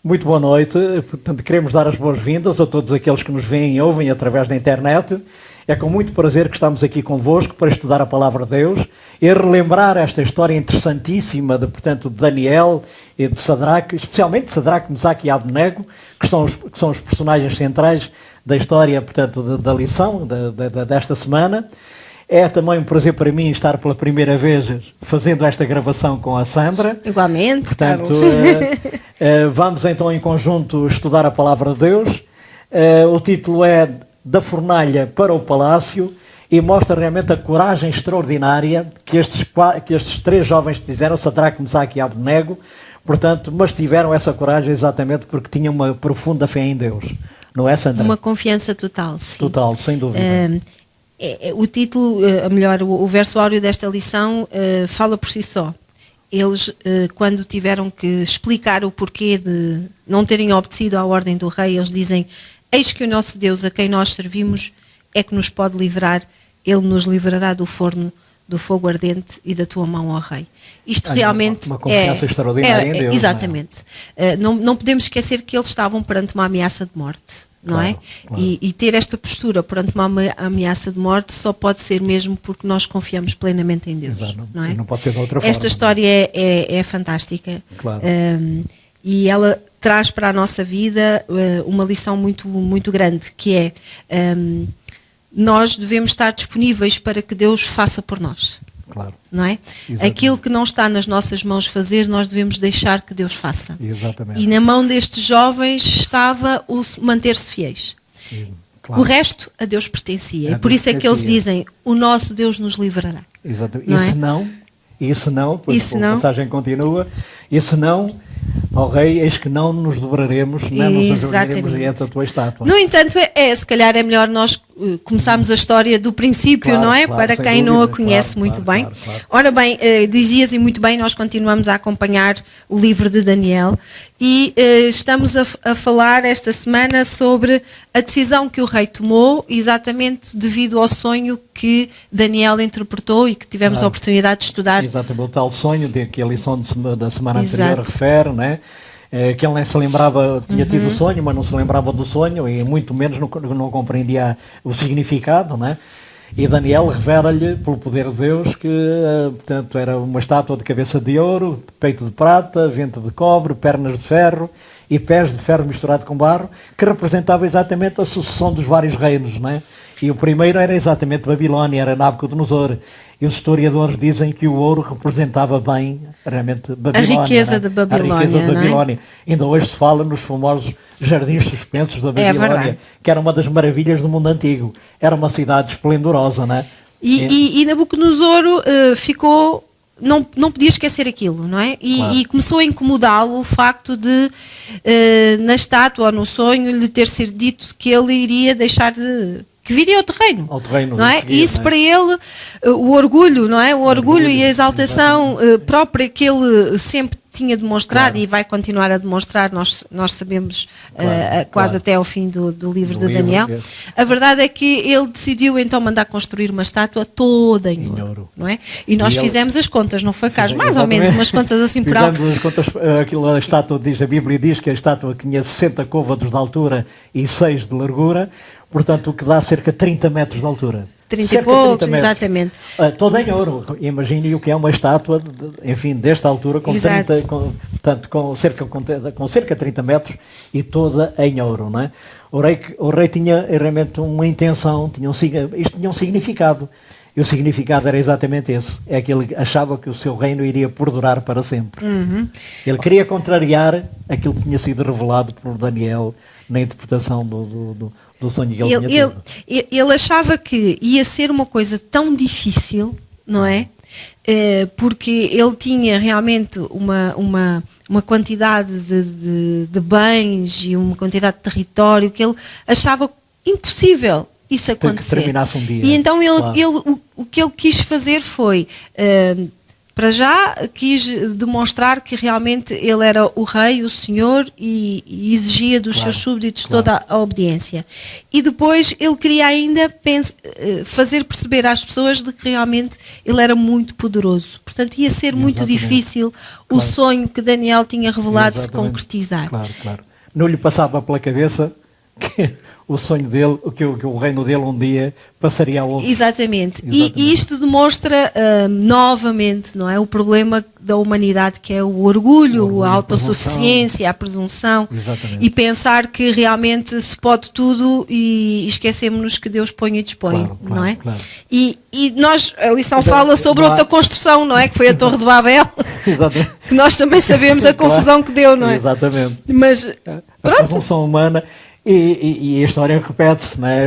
Muito boa noite. Portanto, queremos dar as boas-vindas a todos aqueles que nos veem e ouvem através da internet. É com muito prazer que estamos aqui convosco para estudar a Palavra de Deus e relembrar esta história interessantíssima de Daniel e de Sadraque, especialmente de Sadraque, Mesaque e Abdenego, que são os personagens centrais da história, portanto, da lição desta semana. É também um prazer para mim estar pela primeira vez fazendo esta gravação com a Sandra. Igualmente. Portanto, vamos então em conjunto estudar a Palavra de Deus. O título é Da Fornalha para o Palácio e mostra realmente a coragem extraordinária que estes três jovens fizeram, Sadraque, Mesaque e Abdenego, portanto, mas tiveram essa coragem exatamente porque tinham uma profunda fé em Deus. Não é, Sandra? Uma confiança total, sim. Total, sem dúvida. O título, o verso áureo desta lição fala por si só. Eles, quando tiveram que explicar o porquê de não terem obedecido à ordem do rei, eles dizem: eis que o nosso Deus, a quem nós servimos, é que nos pode livrar, ele nos livrará do forno, do fogo ardente e da tua mão, ó rei. Isto realmente uma confiança extraordinária em Deus. Exatamente. Não podemos esquecer que eles estavam perante uma ameaça de morte. Não é? Claro. E ter esta postura perante uma ameaça de morte só pode ser mesmo porque nós confiamos plenamente em Deus. Exato. Não é? Não pode ser de outra forma. Esta história é fantástica. Claro. E ela traz para a nossa vida uma lição muito, muito grande, que é nós devemos estar disponíveis para que Deus faça por nós. Claro. Não é? Exatamente. Aquilo que não está nas nossas mãos fazer, nós devemos deixar que Deus faça. Exatamente. E na mão destes jovens estava o manter-se fiéis. Claro. O resto a Deus pertencia. E por Deus isso é que eles pertencia. dizem: o nosso Deus nos livrará. Exatamente. Não E se não, pois se a não? passagem continua, e se não, ó rei, eis que não nos dobraremos, nem nos ajoelharemos diante da tua estátua. No entanto, se calhar é melhor nós começarmos a história do princípio, Claro, não é? claro, Para sem quem não a dúvida. conhece Claro, muito claro, bem. claro. Ora bem, dizias e muito bem, nós continuamos a acompanhar o livro de Daniel e estamos a falar esta semana sobre a decisão que o rei tomou, exatamente devido ao sonho que Daniel interpretou e que tivemos a oportunidade de estudar. Exatamente, o tal sonho que a lição da semana anterior Exato. refere, não é? Que ele nem se lembrava, tinha tido o sonho, mas não se lembrava do sonho e muito menos não compreendia o significado, não é? E Daniel revela-lhe, pelo poder de Deus, que portanto, era uma estátua de cabeça de ouro, peito de prata, ventre de cobre, pernas de ferro e pés de ferro misturado com barro, que representava exatamente a sucessão dos vários reinos, não é? E o primeiro era exatamente Babilónia, era Nabucodonosor. E os historiadores dizem que o ouro representava bem, realmente, Babilónia. A riqueza de Babilónia, A riqueza de não é? Babilónia. Ainda hoje se fala nos famosos jardins suspensos da Babilónia, verdade. que era uma das maravilhas do mundo antigo. Era uma cidade esplendorosa, não é? E Nabucodonosor ficou... Não podia esquecer aquilo, não é? Claro. E começou a incomodá-lo o facto de, na estátua ou no sonho, lhe ter sido dito que ele iria deixar de... que viria ao terreno, não é? Seguir, E isso não é? para ele, o orgulho, não é? O orgulho e a exaltação própria que ele sempre tinha demonstrado, Claro. e vai continuar a demonstrar, nós sabemos Claro, quase claro. até ao fim do livro Do de livro, Daniel. A verdade é que ele decidiu então mandar construir uma estátua toda em ouro, não é? E nós E ele- fizemos as contas, não foi, Carlos? Mais ou Exatamente. menos umas contas assim por alto. Fizemos as contas, a estátua diz, a Bíblia diz que a estátua tinha 60 côvados de altura e 6 de largura, portanto o que dá cerca de 30 metros de altura. 30 e Cerca de poucos, 30 metros. exatamente. Toda em ouro. Imagine o que é uma estátua, enfim, desta altura, com, Exato. 30, com cerca de 30 metros e toda em ouro, não é? O rei tinha realmente uma intenção, isto tinha um significado. E o significado era exatamente esse. É que ele achava que o seu reino iria perdurar para sempre. Ele queria contrariar aquilo que tinha sido revelado por Daniel na interpretação do sonho que ele tinha tido. Ele achava que ia ser uma coisa tão difícil, não é? Porque ele tinha realmente uma quantidade de bens e uma quantidade de território que ele achava impossível isso acontecer. Que terminasse um dia. E então Claro. o que ele quis fazer foi Para já quis demonstrar que realmente ele era o rei, o senhor, e exigia dos seus súbditos toda a obediência. E depois ele queria ainda fazer perceber às pessoas de que realmente ele era muito poderoso. Portanto, ia ser muito difícil o sonho que Daniel tinha revelado se concretizar. Claro. Não lhe passava pela cabeça que o sonho dele, que o reino dele um dia passaria a outro. Exatamente. E isto demonstra novamente, não é, o problema da humanidade, que é o orgulho, a autossuficiência, a presunção. Exatamente. E pensar que realmente se pode tudo e esquecemos-nos que Deus põe e dispõe, não é? Claro. E a lição fala sobre outra construção, não é? Que foi a Torre de Babel, que nós também sabemos a confusão que deu, não é? Exatamente. Mas, a presunção humana. E a história repete-se, não é?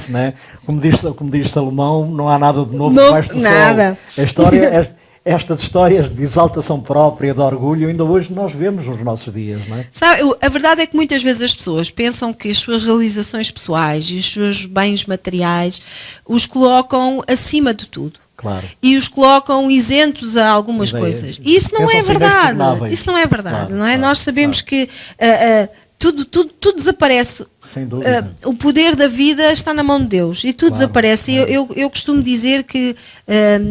Não é? Como diz Salomão, não há nada de novo debaixo do nada. Céu. Estas histórias de exaltação própria, de orgulho, ainda hoje nós vemos nos nossos dias, não é? Sabe, a verdade é que muitas vezes as pessoas pensam que as suas realizações pessoais e os seus bens materiais os colocam acima de tudo. Claro. E os colocam isentos a algumas coisas. E isso não é verdade. Isso não é verdade, não é? Nós sabemos que tudo desaparece. Sem dúvida. O poder da vida está na mão de Deus e tudo desaparece. Eu costumo dizer que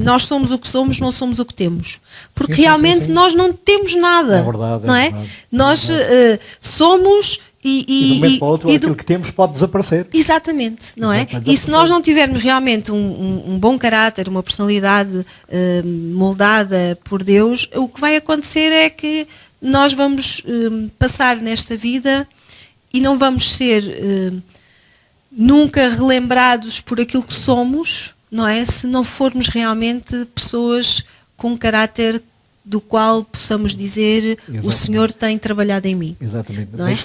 nós somos o que somos, não somos o que temos. Porque realmente nós não temos nada. É verdade. Não é? Nós somos e de um momento para o outro, aquilo que temos pode desaparecer. Exatamente, não é? E se nós não tivermos realmente um bom caráter, uma personalidade moldada por Deus, o que vai acontecer é que nós vamos passar nesta vida e não vamos ser nunca relembrados por aquilo que somos, não é? Se não formos realmente pessoas com caráter do qual possamos dizer o Senhor tem trabalhado em mim. Exatamente. Não é?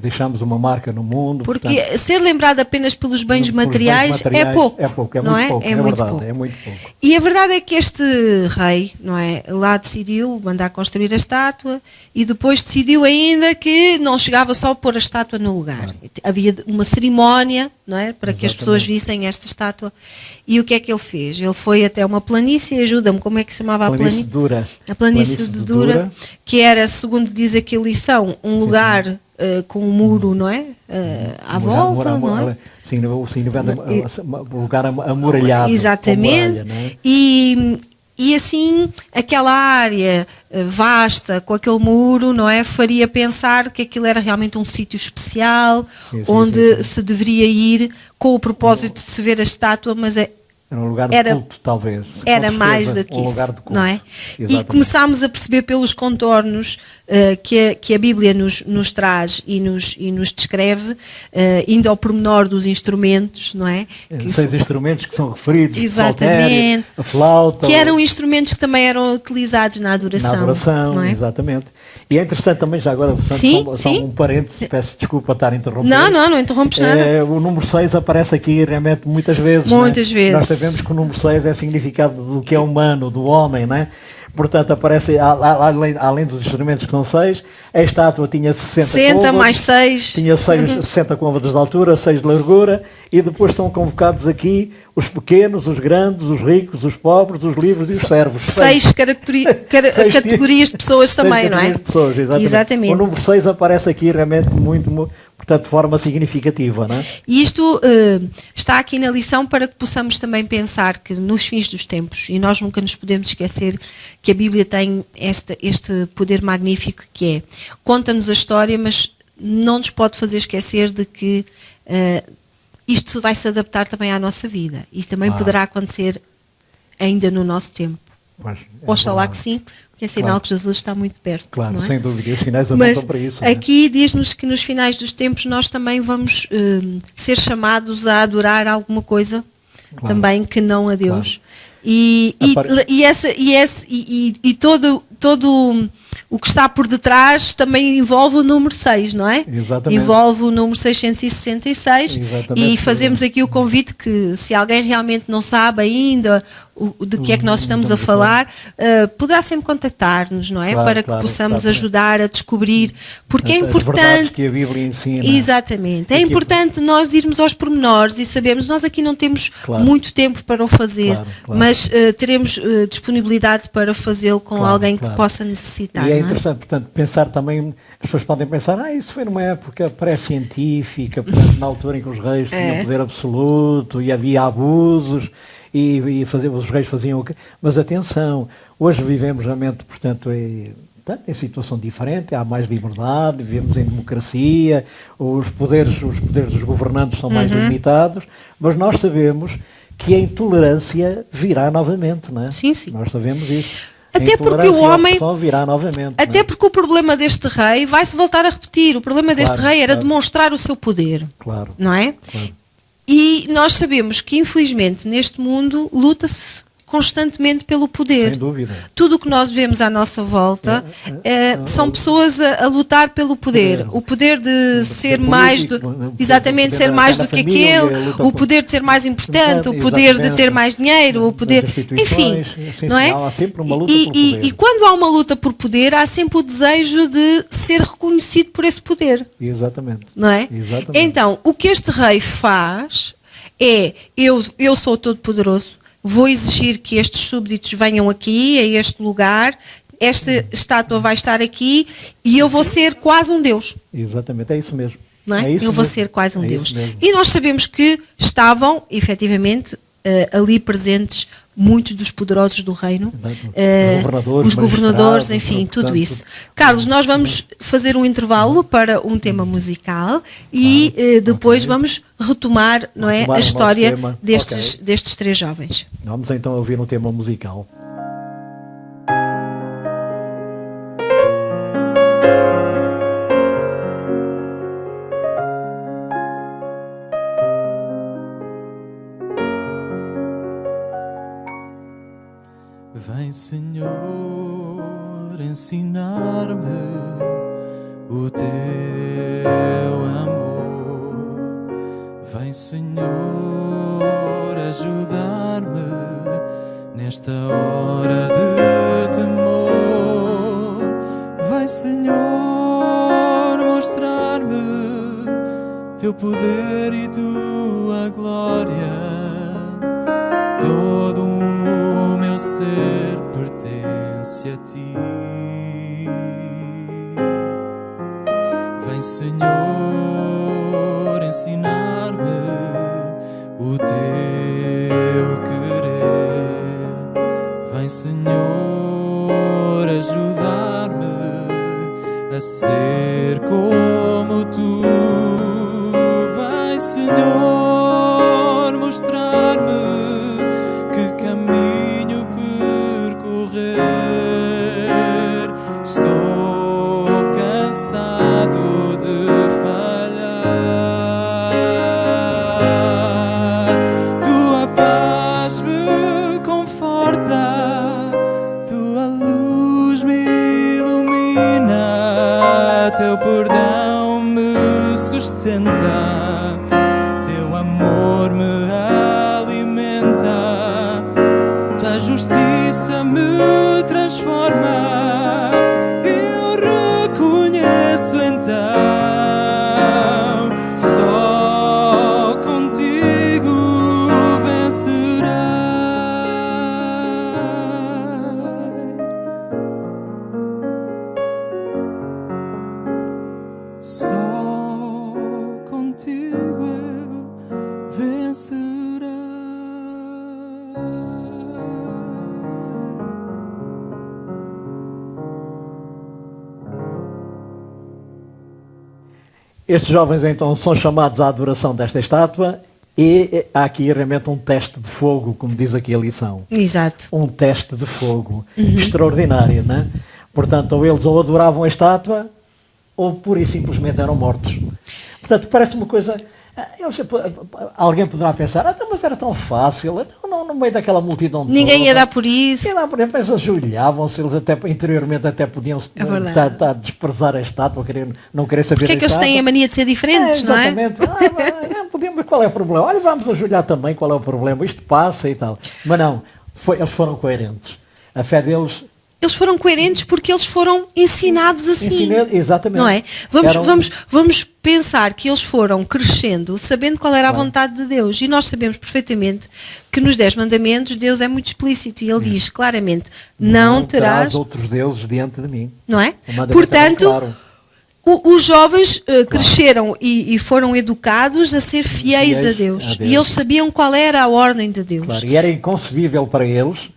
Deixamos uma marca no mundo. Porque ser lembrado apenas pelos bens materiais é pouco. É pouco, não muito pouco. É muito pouco. É muito pouco. E a verdade é que este rei, não é, lá decidiu mandar construir a estátua e depois decidiu ainda que não chegava só a pôr a estátua no lugar. Havia uma cerimónia, não é, para que as pessoas vissem esta estátua. E o que é que ele fez? Ele foi até uma planície, ajuda-me, como é que se chamava a planície? A planície de Dura, que era, segundo diz aqui a lição, um lugar com um muro, não é? À volta, não é? Sim, o lugar amuralhado. Exatamente. Muralha, não é? E assim, aquela área vasta, com aquele muro, não é? Faria pensar que aquilo era realmente um sítio especial, onde se deveria ir com o propósito de se ver a estátua, mas era um lugar de culto, talvez. Era mais do que isso, não é? Exatamente. E começámos a perceber pelos contornos que a Bíblia nos traz e nos descreve, indo ao pormenor dos instrumentos, não é? 6 instrumentos que são referidos, exatamente, a flauta. Que eram instrumentos que também eram utilizados na adoração. Na adoração, não é? Exatamente. E é interessante também, já agora, só um parênteses, peço desculpa estar a interromper. Não interrompes nada. O número 6 aparece aqui realmente muitas vezes. Muitas vezes. Nós sabemos que o número 6 é significado do que é humano, do homem, não é? Portanto, aparece, além dos instrumentos que são 6, a estátua tinha 60 côvados, mais 6. Tinha 60 côvados de altura, 6 de largura, e depois estão convocados aqui os pequenos, os grandes, os ricos, os pobres, os livres e os servos. 6 categorias de pessoas também, não é? De pessoas, exatamente. O número 6 aparece aqui realmente muito, portanto, de forma significativa, não é? E isto está aqui na lição para que possamos também pensar que nos fins dos tempos, e nós nunca nos podemos esquecer que a Bíblia tem este poder magnífico que é, conta-nos a história, mas não nos pode fazer esquecer de que isto vai se adaptar também à nossa vida. E também poderá acontecer ainda no nosso tempo. Oxalá que sim, porque é sinal que Jesus está muito perto. Claro, não é? Sem dúvida, os finais apontam para isso. Aqui diz-nos que nos finais dos tempos nós também vamos ser chamados a adorar alguma coisa também que não a Deus. Claro. E todo o que está por detrás também envolve o número 6, não é? Exatamente. Envolve o número 666. Exatamente. E fazemos aqui o convite que se alguém realmente não sabe ainda de que é que nós estamos a falar, poderá sempre contactar-nos, não é? Claro, para que claro, possamos claro. ajudar a descobrir, porque é As verdades importante. que a Bíblia ensina. Exatamente. É importante nós irmos aos pormenores e sabermos, nós aqui não temos Claro. muito tempo para o fazer, Claro, claro. mas teremos disponibilidade para fazê-lo com Claro, alguém claro. que possa necessitar. E é não é? interessante, portanto, pensar também, as pessoas podem pensar, isso foi numa época pré-científica, portanto, na altura em que os reis tinham poder absoluto e havia abusos e os reis faziam o quê? Mas atenção, hoje vivemos realmente, portanto, em situação diferente, há mais liberdade, vivemos em democracia, os poderes dos governantes são mais limitados, mas nós sabemos que a intolerância virá novamente, não é? Sim, sim. Nós sabemos isso. Até A porque o intolerância e a homem- opressão virá novamente. Até não é? porque o problema deste rei vai-se voltar a repetir. O problema deste Claro, rei era claro. demonstrar o seu poder, Claro, não é? claro. E nós sabemos que, infelizmente, neste mundo luta-se constantemente pelo poder. Sem dúvida. Tudo o que nós vemos à nossa volta são pessoas a lutar pelo poder. O poder de ser mais do, exatamente, ser mais do que aquele, o poder de ser mais importante, o poder de ter mais dinheiro, o poder, enfim, não é? Há sempre uma luta por poder. E quando há uma luta por poder, há sempre o desejo de ser reconhecido por esse poder. Exatamente. Não é? Exatamente. Então, o que este rei faz é, eu sou todo poderoso, vou exigir que estes súbditos venham aqui, a este lugar, esta estátua vai estar aqui e eu vou ser quase um Deus. Exatamente, é isso mesmo. Não é? É isso Eu vou mesmo. ser quase um É Deus. isso mesmo. E nós sabemos que estavam, efetivamente, ali presentes muitos dos poderosos do reino, os governadores, enfim, tudo isso. Carlos, nós vamos fazer um intervalo para um tema musical e depois vamos retomar, não é, Retomar a o nosso história tema. destes três jovens. Vamos então ouvir um tema musical. Vem, Senhor, ensinar-me o teu amor. Vem, Senhor, ajudar-me nesta hora de temor. Vem, Senhor, mostrar-me teu poder e tua glória. Todo o meu ser pertence a ti. Vem, Senhor, ensinar-me o teu querer. Vem, Senhor, ajudar-me a ser como tu. Vem, Senhor, mostrar-me que caminho percorrer. Estou cansado de falhar. Tua paz me conforta, tua luz me ilumina, teu perdão me sustenta, teu amor me alimenta, tua justiça me transforma. Eu reconheço então, só contigo vencerei. Só contigo eu vencerei. Estes jovens então são chamados à adoração desta estátua e há aqui realmente um teste de fogo, como diz aqui a lição. Exato. Um teste de fogo extraordinário, não é? Portanto, ou eles ou adoravam a estátua ou pura e simplesmente eram mortos. Portanto, parece uma coisa... Alguém poderá pensar, mas era tão fácil, no meio daquela multidão Ninguém toda, ia dar por isso. ia dar por exemplo, eles ajoelhavam-se, eles até interiormente até podiam verdade. estar a desprezar a estátua, não querer saber Porque é da que eles têm a estátua. mania de ser diferentes, não é? Exatamente. Podemos, mas qual é o problema? Olha, vamos ajoelhar também, qual é o problema? Isto passa e tal. Mas não, Eles foram coerentes. A fé deles... Eles foram coerentes porque eles foram ensinados assim. Exatamente. Não é? Vamos pensar que eles foram crescendo sabendo qual era a vontade de Deus. E nós sabemos perfeitamente que nos 10 mandamentos Deus é muito explícito. E Ele diz claramente, não terás outros deuses diante de mim. Não é? O mandamento Portanto, é claro. os jovens cresceram e foram educados a ser fiéis a Deus. E eles sabiam qual era a ordem de Deus. Claro. E era inconcebível para eles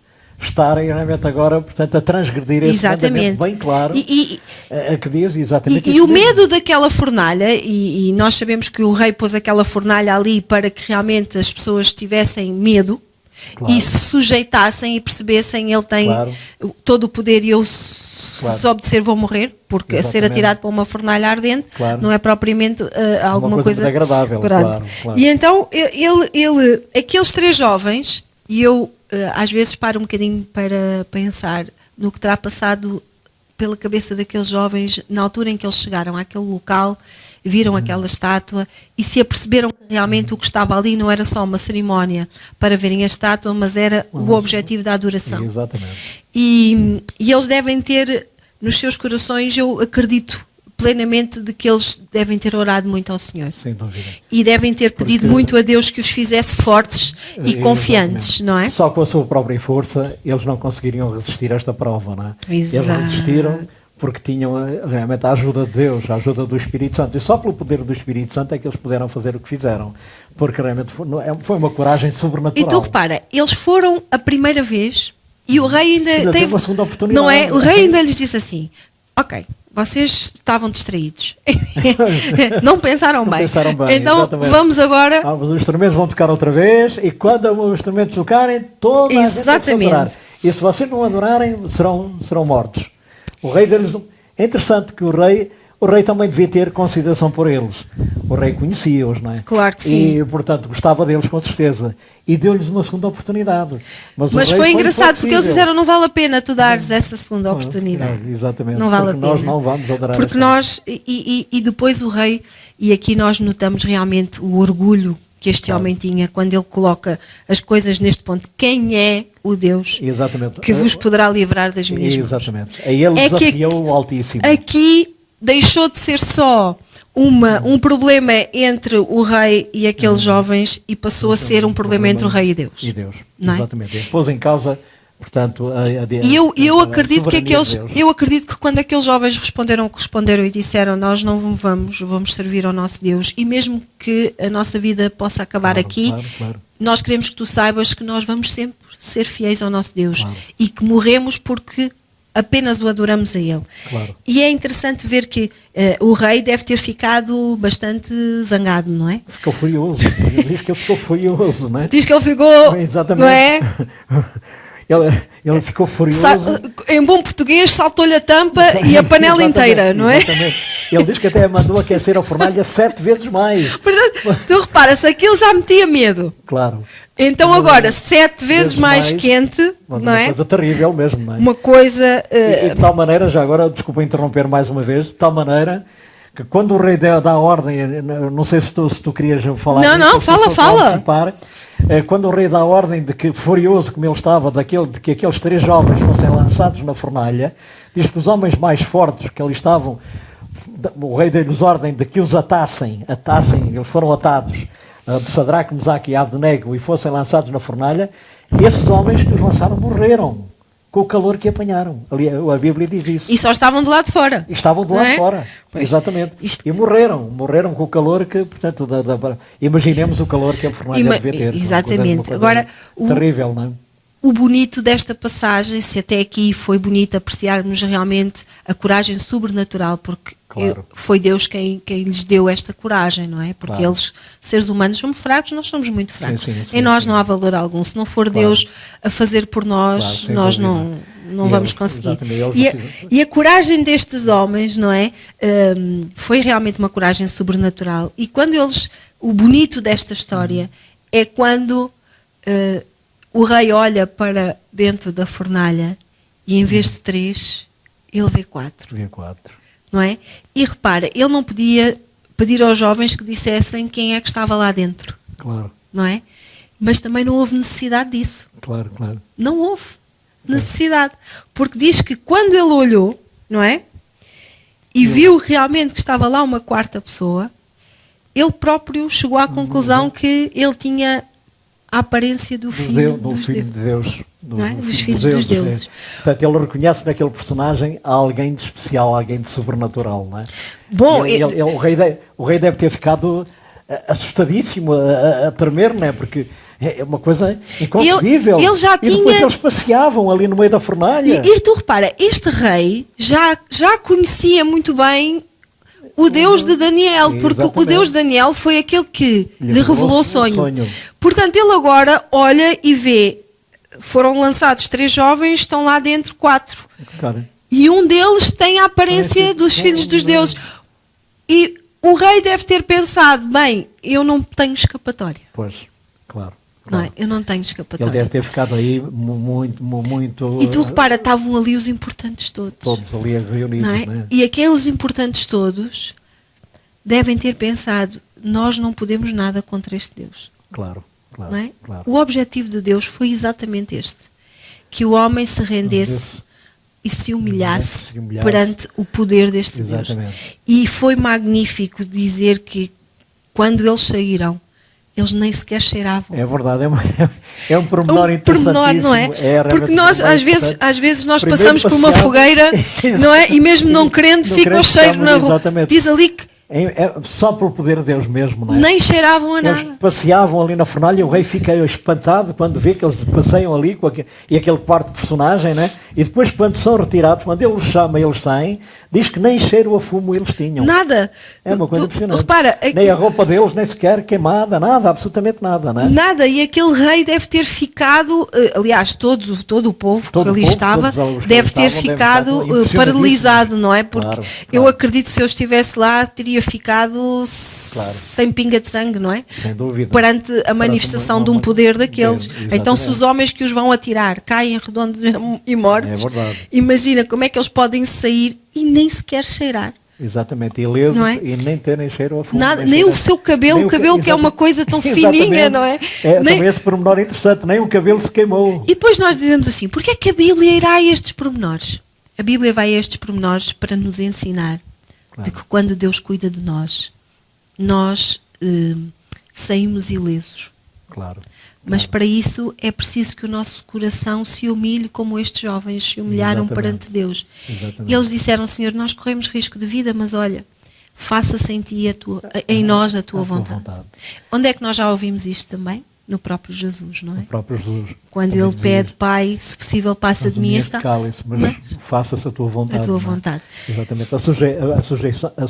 estarem realmente agora, portanto, a transgredir esse mandamento bem claro, que diz exatamente isso. E o medo daquela fornalha, e nós sabemos que o rei pôs aquela fornalha ali para que realmente as pessoas tivessem medo, e se sujeitassem e percebessem, ele tem todo o poder e eu se obedecer vou morrer, porque a ser atirado para uma fornalha ardente não é propriamente alguma coisa agradável. Claro. E então aqueles 3 jovens, e eu às vezes paro um bocadinho para pensar no que terá passado pela cabeça daqueles jovens na altura em que eles chegaram àquele local, viram aquela estátua e se aperceberam que realmente o que estava ali não era só uma cerimónia para verem a estátua, mas era o objetivo da adoração. Exatamente. E eles devem ter nos seus corações, eu acredito plenamente de que eles devem ter orado muito ao Senhor. Sem dúvida. E devem ter pedido muito a Deus que os fizesse fortes e confiantes, não é? Só com a sua própria força eles não conseguiriam resistir a esta prova, não é? Exato. Eles resistiram porque tinham realmente a ajuda de Deus, a ajuda do Espírito Santo. E só pelo poder do Espírito Santo é que eles puderam fazer o que fizeram. Porque realmente foi uma coragem sobrenatural. E tu repara, eles foram a primeira vez e o rei ainda teve uma segunda oportunidade. Não é? O rei ainda lhes disse assim, ok, vocês estavam distraídos. Não pensaram bem. Então exatamente. vamos agora... Os instrumentos vão tocar outra vez e quando os instrumentos tocarem, toda a gente vai adorar. E se vocês não adorarem, serão mortos. O rei deles... É interessante que o rei também devia ter consideração por eles. O rei conhecia-os, não é? Claro que sim. E, portanto, gostava deles com certeza. E deu-lhes uma segunda oportunidade. Mas foi engraçado porque eles disseram, não vale a pena tu dares essa segunda oportunidade. Exatamente. Não vale a pena. Nós não vamos adorar. Porque nós, e depois o rei, e aqui nós notamos realmente o orgulho que este homem tinha quando ele coloca as coisas neste ponto. Quem é o Deus que vos poderá livrar das minhas mãos? Exatamente. Aí ele desafiou o Altíssimo. Aqui deixou de ser só um problema entre o rei e aqueles jovens e passou a ser um problema entre o rei e Deus. E Deus, não é? Exatamente. Ele pôs em causa, portanto, eu acredito que quando aqueles jovens responderam e disseram nós não vamos servir ao nosso Deus e mesmo que a nossa vida possa acabar aqui, nós queremos que tu saibas que nós vamos sempre ser fiéis ao nosso Deus e que morremos porque apenas o adoramos a Ele. Claro. E é interessante ver que o rei deve ter ficado bastante zangado, não é? Ficou furioso. Diz que ele ficou furioso, não é? Diz que ele ficou, exatamente. Não é? Ele ficou furioso. Em bom português, saltou-lhe a tampa e a panela inteira, não é? Exatamente. Ele diz que até mandou aquecer a fornalha 7 vezes mais. Portanto, tu repara, se aquilo já metia medo. Claro. Então agora, 7 vezes mais quente, não é? Uma coisa terrível mesmo, não é? Uma coisa... E de tal maneira, já agora, desculpa interromper mais uma vez, de tal maneira que quando o rei dá a ordem, não sei se tu querias falar... Não, fala. Quando o rei dá a ordem de que, furioso como ele estava, de que aqueles 3 jovens fossem lançados na fornalha, diz que os homens mais fortes que ali estavam, o rei deu-lhes ordem de que os atassem, eles foram atados, de Sadraque, Mesaque e Abdenego, e fossem lançados na fornalha, esses homens que os lançaram morreram com o calor que apanharam. Ali, a Bíblia diz isso. E só estavam do lado de fora. Estavam do lado de fora, pois, exatamente. E morreram com o calor que, portanto, imaginemos o calor que a fornalha devia ter. Exatamente. Agora, terrível, não é? O bonito desta passagem, se até aqui foi bonito apreciarmos realmente a coragem sobrenatural, porque foi Deus quem lhes deu esta coragem, não é? Porque eles, seres humanos, somos fracos, nós somos muito fracos. Sim, em nós não há valor algum. Se não for Deus a fazer por nós, nós não vamos conseguir. E a coragem destes homens, não é? Foi realmente uma coragem sobrenatural. E quando o bonito desta história é quando o rei olha para dentro da fornalha e em vez de 3, ele vê 4. Não é? E repara, ele não podia pedir aos jovens que dissessem quem é que estava lá dentro. Claro. Não é? Mas também não houve necessidade disso. Claro, claro. Não houve necessidade. Porque diz que quando ele olhou, não é? E viu realmente que estava lá uma quarta pessoa, ele próprio chegou à conclusão que ele tinha a aparência do filho dos filho de Deus. Não é? Dos filhos dos deuses. Portanto, ele reconhece naquele personagem alguém de especial, alguém de sobrenatural, não é? Bom, o rei deve ter ficado assustadíssimo, a tremer, não é? Porque é uma coisa inconcebível. Ele já e depois eles passeavam ali no meio da fornalha. E tu repara, este rei já conhecia muito bem o Deus de Daniel, porque Exatamente. o Deus de Daniel foi aquele que lhe revelou o sonho. sonho. Portanto, ele agora olha e vê, foram lançados 3 jovens, estão lá dentro 4. Claro. E um deles tem a aparência dos filhos dos deuses. E o rei deve ter pensado, bem, eu não tenho escapatória. Pois, claro. Não é? Eu não tenho Ele escapatória. deve ter ficado aí muito... E tu repara, estavam ali os importantes todos. Todos ali reunidos, Não é? não é? E aqueles importantes todos devem ter pensado, nós não podemos nada contra este Deus. Claro, claro, Não é? claro. O objetivo de Deus foi exatamente este. Que o homem se rendesse e se humilhasse perante o poder deste Deus. Exatamente. E foi magnífico dizer que quando eles saíram, eles nem sequer cheiravam. É verdade, é um pormenor interessantíssimo. Pormenor, não é? Porque nós, às vezes nós Primeiro passamos por uma passear. fogueira, não é? E mesmo não querendo, Não fica o querendo, cheiro na ficamos, rua. exatamente. Diz ali que só pelo poder de Deus mesmo, não é? nem cheiravam a Eles nada. passeavam ali na fornalha e o rei fica espantado quando vê que eles passeiam ali e aquele quarto personagem, né? E depois, quando são retirados, quando ele os chama e eles saem, diz que nem cheiro a fumo eles tinham. Nada. É uma coisa impressionante. Repara, Nem a roupa deles, nem sequer queimada, nada, absolutamente nada, não é? nada. E aquele rei deve ter ficado, aliás, todo o povo Todo que o ali povo, estava, todos os que deve ali ter estavam, ficado devem estar impressionadíssimos. paralisado, não é? Porque Claro, eu claro. acredito que se eu estivesse lá, teria ficado Claro. sem pinga de sangue, não é? Sem dúvida. Perante a manifestação de um poder daqueles. Exatamente. Então, se os homens que os vão atirar caem redondos e mortos, É verdade. imagina como é que eles podem sair e nem sequer cheirar. Exatamente, e lesos Não é? e nem terem cheiro a fumo. Nada, nem o seu cabelo, nem o cabelo que é uma exatamente. coisa tão Exatamente. fininha, não é? Nem- Também esse pormenor interessante, nem o cabelo se queimou. E depois nós dizemos assim, porque é que a Bíblia irá a estes pormenores? A Bíblia vai a estes pormenores para nos ensinar Claro. de que quando Deus cuida de nós, nós saímos ilesos. Claro. Mas para isso é preciso que o nosso coração se humilhe como estes jovens se humilharam Exatamente. perante Deus. Exatamente. E eles disseram, Senhor, nós corremos risco de vida, mas olha, faça-se em ti em nós a tua vontade. Onde é que nós já ouvimos isto também? No próprio Jesus, não é? O próprio Jesus. Quando também ele dizia pede, isto. Pai, se possível passa de mim este esta... cálice, mas faça-se a tua vontade. a tua não é? vontade. Exatamente. A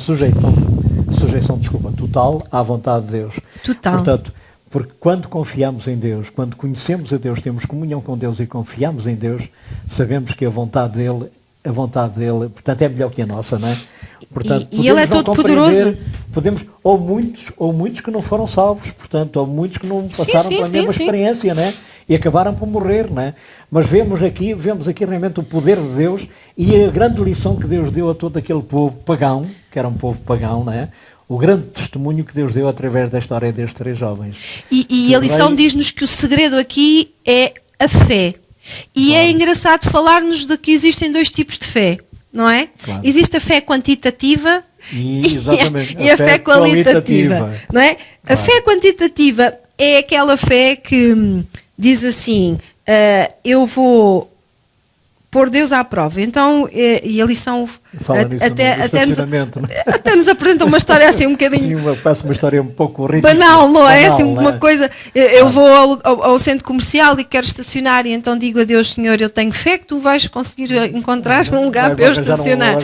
sujeição, desculpa, total à vontade de Deus. Total. Portanto, porque quando confiamos em Deus, quando conhecemos a Deus, temos comunhão com Deus e confiamos em Deus, sabemos que a vontade dele, portanto, é melhor que a nossa, não é? Portanto, E ele é todo poderoso. Podemos, ou muitos que não foram salvos, portanto, ou muitos que não passaram pela mesma experiência, né? E acabaram por morrer, né? Mas vemos aqui realmente o poder de Deus e a grande lição que Deus deu a todo aquele povo pagão, que era um povo pagão, né? O grande testemunho que Deus deu através da história destes 3 jovens. E a lição diz-nos que o segredo aqui é a fé. E é engraçado falar-nos de que existem 2 tipos de fé, não é? Claro. Existe a fé quantitativa Exatamente, e a fé qualitativa. Não é? A fé quantitativa é aquela fé que diz assim, eu vou pôr Deus à prova. Então, e a lição até nos apresenta uma história assim um bocadinho... Sim, parece uma história um pouco ridícula. Banal, não é? Banal, assim, não é? uma coisa... Eu vou ao centro comercial e quero estacionar e então digo a Deus, Senhor, eu tenho fé que tu vais conseguir encontrar um lugar para eu estacionar.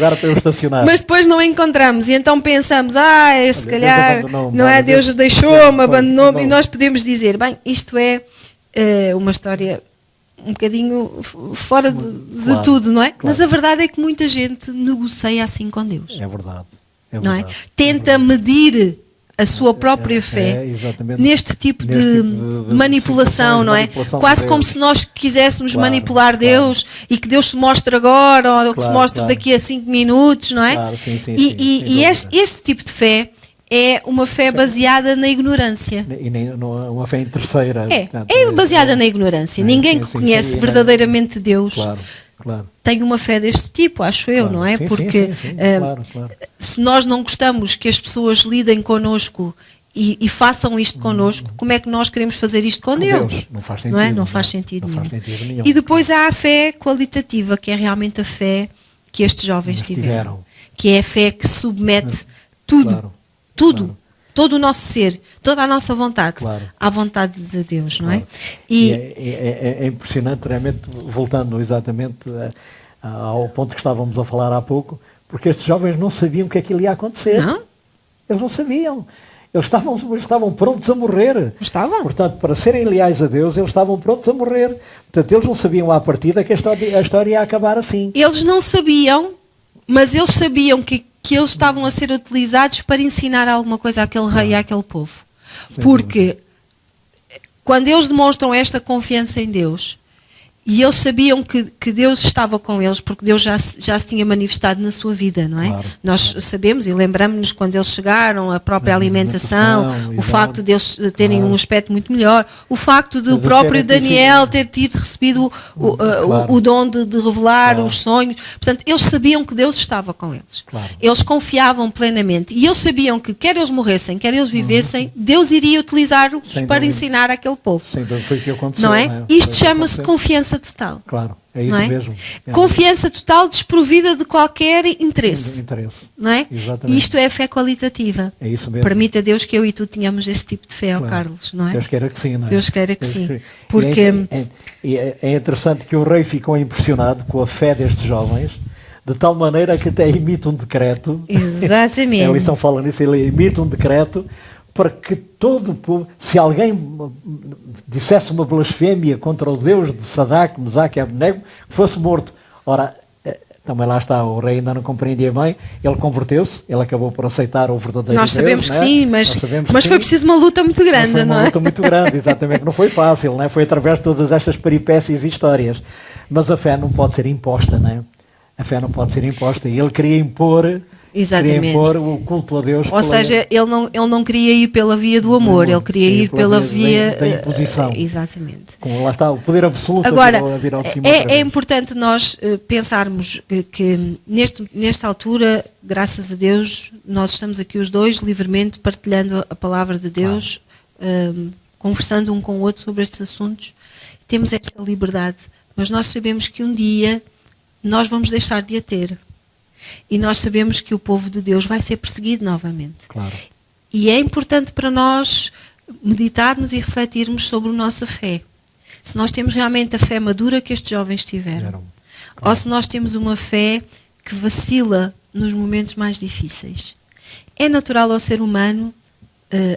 Mas depois não encontramos e então pensamos, se calhar, não é? Deus deixou-me, abandonou-me e nós podemos dizer, bem, isto é uma história... um bocadinho fora de tudo, não é? Claro. Mas a verdade é que muita gente negocia assim com Deus. É verdade. Não é? Tenta medir a sua própria fé neste tipo de manipulação, não é? Quase como se nós quiséssemos manipular Deus e que Deus se mostre agora ou que se mostre daqui a 5 minutos, não é? Claro, sim, e este tipo de fé é uma fé baseada na ignorância. E nem uma fé em terceira. Portanto, É baseada na ignorância. Ninguém que sim, conhece sim, verdadeiramente Deus claro. tem uma fé deste tipo, acho eu, não é? Sim, Porque sim, claro. se nós não gostamos que as pessoas lidem connosco e façam isto connosco, como é que nós queremos fazer isto com Deus? Não faz sentido. Não é? Não faz sentido não nenhum. faz sentido nenhum. E depois há a fé qualitativa, que é realmente a fé que estes jovens tiveram. Que é a fé que submete tudo, Claro. todo o nosso ser, toda a nossa vontade à vontade de Deus, não é? E é impressionante, realmente, voltando exatamente ao ponto que estávamos a falar há pouco, porque estes jovens não sabiam que aquilo ia acontecer. Não? Eles não sabiam. Eles estavam prontos a morrer. Estavam. Portanto, para serem leais a Deus, eles estavam prontos a morrer. Portanto, eles não sabiam à partida que a história ia acabar assim. Eles não sabiam, mas eles sabiam que eles estavam a ser utilizados para ensinar alguma coisa àquele rei e àquele povo. Porque quando eles demonstram esta confiança em Deus, e eles sabiam que Deus estava com eles, porque Deus já se tinha manifestado na sua vida, não é? Nós sabemos e lembramos-nos quando eles chegaram, a própria alimentação, o facto de eles terem um aspecto muito melhor, o facto de o próprio Daniel ter recebido o dom de revelar os sonhos. Portanto, eles sabiam que Deus estava com eles. Eles confiavam plenamente. E eles sabiam que quer eles morressem, quer eles vivessem, Deus iria utilizá-los para ensinar aquele povo. Sem dúvida, foi o que aconteceu. Não é? Isto chama-se confiança total. Claro, é isso mesmo. Confiança total desprovida de qualquer interesse. Não é? Exatamente. Isto é a fé qualitativa. É isso mesmo. Permita Deus que eu e tu tenhamos este tipo de fé, Carlos, não é? Deus queira que sim, não é? Deus queira que sim. Porque é interessante que o rei ficou impressionado com a fé destes jovens, de tal maneira que até imita um decreto. Exatamente. A lição fala nisso, ele imita um decreto para que todo o povo, se alguém dissesse uma blasfémia contra o Deus de Sadraque, Mesaque e Abednego, fosse morto. Ora, também lá está, o rei ainda não compreendia bem, ele converteu-se, ele acabou por aceitar o verdadeiro Deus. Nós sabemos que sim, mas foi preciso uma luta muito grande, não é? Uma luta muito grande, exatamente, não foi fácil, não é? Foi através de todas estas peripécias e histórias. Mas a fé não pode ser imposta, não é? A fé não pode ser imposta. E ele queria impor... Exatamente. Queria impor o culto a Deus. Ou seja, ele não queria ir pela via do amor, ele queria ir pela via da imposição. Exatamente. Como lá está, o poder absoluto. Agora, é importante nós pensarmos que nesta altura, graças a Deus, nós estamos aqui os dois livremente partilhando a palavra de Deus, conversando um com o outro sobre estes assuntos. Temos esta liberdade, mas nós sabemos que um dia nós vamos deixar de a ter. E nós sabemos que o povo de Deus vai ser perseguido novamente. Claro. E é importante para nós meditarmos e refletirmos sobre a nossa fé. Se nós temos realmente a fé madura que estes jovens tiveram. Ou se nós temos uma fé que vacila nos momentos mais difíceis. É natural ao ser humano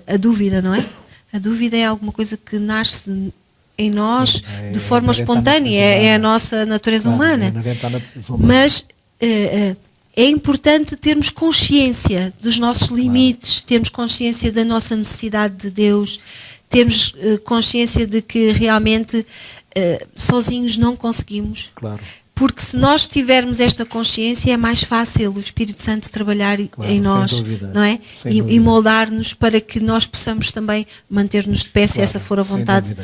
a dúvida, não é? A dúvida é alguma coisa que nasce em nós de forma espontânea. É a nossa natureza humana. Mas... é importante termos consciência dos nossos limites, termos consciência da nossa necessidade de Deus, termos consciência de que realmente sozinhos não conseguimos. Claro. Porque se nós tivermos esta consciência é mais fácil o Espírito Santo trabalhar em nós, não é? E moldar-nos para que nós possamos também manter-nos de pé, se essa for a vontade,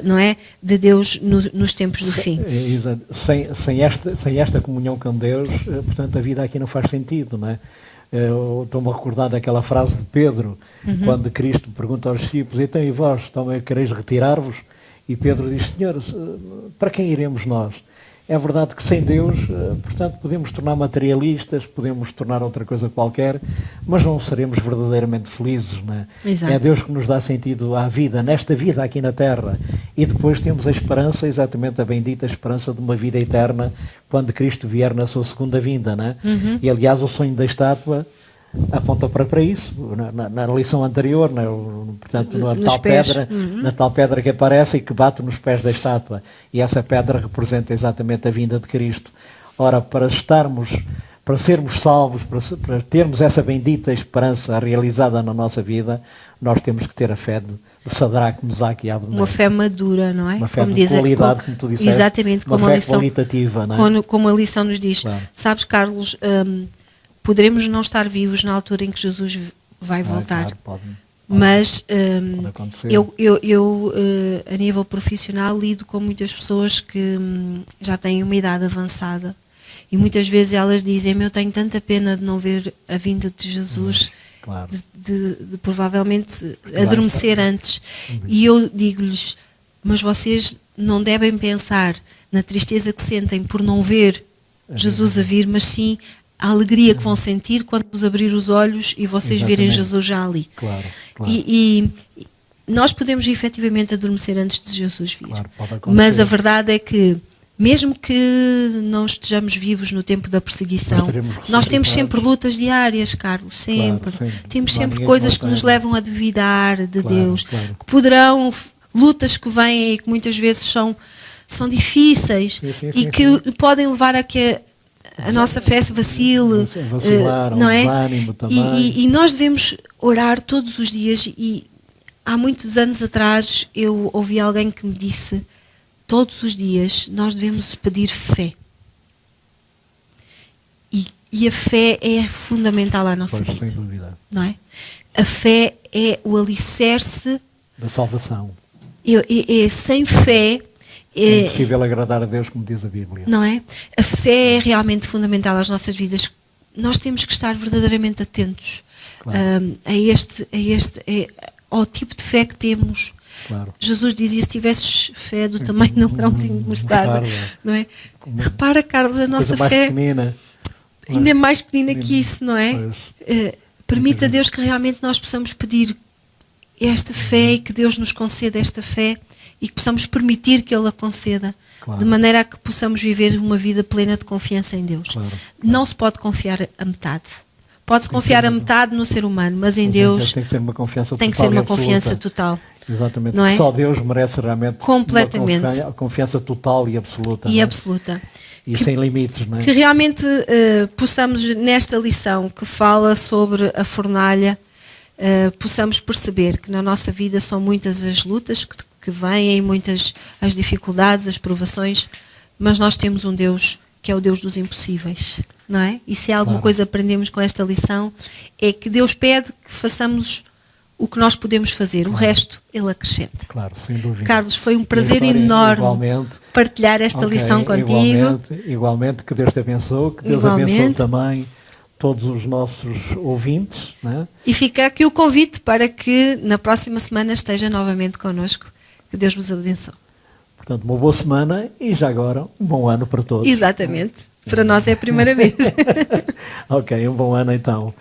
não é? De Deus nos tempos do fim. Sem esta comunhão com Deus, portanto, a vida aqui não faz sentido, não é? Eu estou-me a recordar daquela frase de Pedro, quando Cristo pergunta aos discípulos: então e vós, também quereis retirar-vos? E Pedro diz: Senhor, para quem iremos nós? É verdade que sem Deus, portanto, podemos tornar materialistas, podemos tornar outra coisa qualquer, mas não seremos verdadeiramente felizes, não é? Exato. É Deus que nos dá sentido à vida, nesta vida aqui na Terra. E depois temos a esperança, exatamente a bendita esperança de uma vida eterna, quando Cristo vier na sua segunda vinda, não é? E aliás o sonho da estátua aponta para isso, na lição anterior, portanto, na tal pedra que aparece e que bate nos pés da estátua. E essa pedra representa exatamente a vinda de Cristo. Ora, para sermos salvos, para termos essa bendita esperança realizada na nossa vida, nós temos que ter a fé de Sadraque, Mesaque e Abednego. Uma fé madura, não é? Uma fé de qualidade, como tu disseste. Exatamente, como a lição qualitativa, não é? Como a lição nos diz. Claro. Sabes, Carlos, poderemos não estar vivos na altura em que Jesus vai voltar. Claro, pode Mas acontecer. eu a nível profissional, lido com muitas pessoas que já têm uma idade avançada e muitas vezes elas dizem: eu tenho tanta pena de não ver a vinda de Jesus, Claro. de provavelmente adormecer antes. E eu digo-lhes: mas vocês não devem pensar na tristeza que sentem por não ver Jesus a vir, mas sim a alegria que vão sentir quando vos abrir os olhos e vocês verem Exatamente. Jesus já ali. Claro, claro. E nós podemos efetivamente adormecer antes de Jesus vir. Claro, pode acontecer. Mas a verdade é que, mesmo que não estejamos vivos no tempo da perseguição, Nós teremos nós temos sempre ressuscitados. lutas diárias, Carlos, sempre. Claro, sempre. Temos Não há sempre ninguém coisas que que não nos tenha. levam a duvidar de Claro, Deus, claro. que poderão, lutas que vêm e que muitas vezes são difíceis Sim, e que podem levar a que a nossa fé se vacile, Vacilar, não é? desânimo também. E nós devemos orar todos os dias. E há muitos anos atrás eu ouvi alguém que me disse: todos os dias nós devemos pedir fé. E a fé é fundamental à nossa Pois, sem vida, dúvida. não é? A fé é o alicerce. Da salvação. Sem fé, É impossível agradar a Deus, como diz a Bíblia. não é? A fé é realmente fundamental às nossas vidas. Nós temos que estar verdadeiramente atentos Claro. ao tipo de fé que temos. Claro. Jesus dizia: se tivesses fé do tamanho de um grãozinho de mostarda, não é? Repara, Carlos, a nossa Coisa mais fé pequenina. ainda é mais pequenina que isso, não é? Pois. Permita a Deus que realmente nós possamos pedir esta fé e que Deus nos conceda esta fé e que possamos permitir que Ele a conceda, Claro. de maneira a que possamos viver uma vida plena de confiança em Deus. Claro. Não se pode confiar a metade. Pode-se confiar a metade no ser humano, mas em Mas Deus tem que ser uma confiança total. tem que ser e uma absoluta. confiança total. Exatamente. Não é? Só Deus merece realmente Completamente. uma confiança total e absoluta. E não é? absoluta. E sem limites, não é? Que realmente possamos, nesta lição que fala sobre a fornalha, possamos perceber que na nossa vida são muitas as lutas que vêm, muitas as dificuldades, as provações, mas nós temos um Deus que é o Deus dos impossíveis, não é? E se há alguma Claro. coisa que aprendemos com esta lição, é que Deus pede que façamos o que nós podemos fazer, o resto Ele acrescenta. Claro, sem dúvida. Carlos, foi um E a prazer história, enorme igualmente, partilhar esta Ok, lição contigo. Igualmente, que Deus te abençoe, que Deus Igualmente. abençoe também todos os nossos ouvintes, né? E fica aqui o convite para que na próxima semana esteja novamente connosco. Que Deus vos abençoe. Portanto, uma boa semana e já agora um bom ano para todos. Exatamente. Para nós é a primeira vez. Ok, um bom ano então.